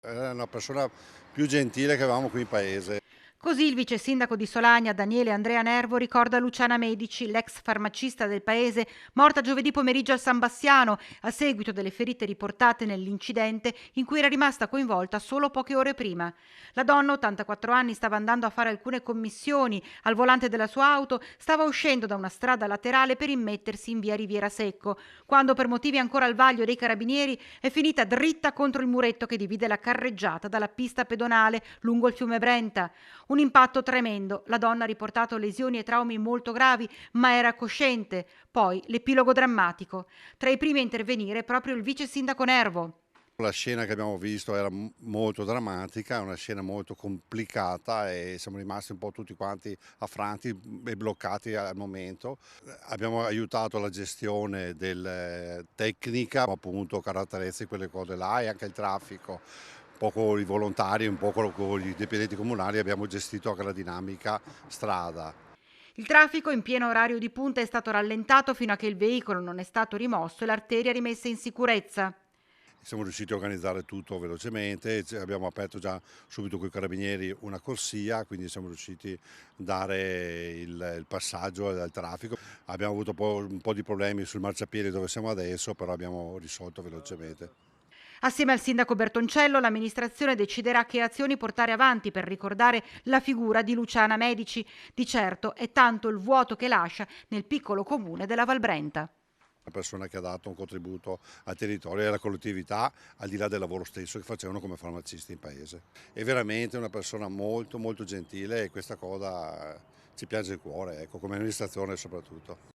Era una persona più gentile che avevamo qui in paese. Così il vice sindaco di Solagna, Daniele Andrea Nervo, ricorda Luciana Medici, l'ex farmacista del paese, morta giovedì pomeriggio al San Bassiano a seguito delle ferite riportate nell'incidente in cui era rimasta coinvolta solo poche ore prima. La donna, 84 anni, stava andando a fare alcune commissioni al volante della sua auto, stava uscendo da una strada laterale per immettersi in via Riviera Secco, quando per motivi ancora al vaglio dei carabinieri è finita dritta contro il muretto che divide la carreggiata dalla pista pedonale lungo il fiume Brenta. Un impatto tremendo. La donna ha riportato lesioni e traumi molto gravi, ma era cosciente. Poi l'epilogo drammatico. Tra i primi a intervenire proprio il vice sindaco Nervo. La scena che abbiamo visto era molto drammatica, una scena molto complicata e siamo rimasti un po' tutti quanti affranti e bloccati al momento. Abbiamo aiutato la gestione del tecnica, appunto caratteristiche di quelle cose là e anche il traffico. Un po' con i volontari, un po' con i dipendenti comunali abbiamo gestito anche la dinamica strada. Il traffico in pieno orario di punta è stato rallentato fino a che il veicolo non è stato rimosso e l'arteria rimessa in sicurezza. Siamo riusciti a organizzare tutto velocemente, abbiamo aperto già subito con i carabinieri una corsia, quindi siamo riusciti a dare il passaggio al traffico. Abbiamo avuto un po' di problemi sul marciapiede dove siamo adesso, però abbiamo risolto velocemente. Assieme al sindaco Bertoncello, l'amministrazione deciderà che azioni portare avanti per ricordare la figura di Luciana Medici. Di certo è tanto il vuoto che lascia nel piccolo comune della Valbrenta. Una persona che ha dato un contributo al territorio e alla collettività, al di là del lavoro stesso che facevano come farmacisti in paese. È veramente una persona molto molto gentile e questa cosa ci piange il cuore, ecco, come amministrazione soprattutto.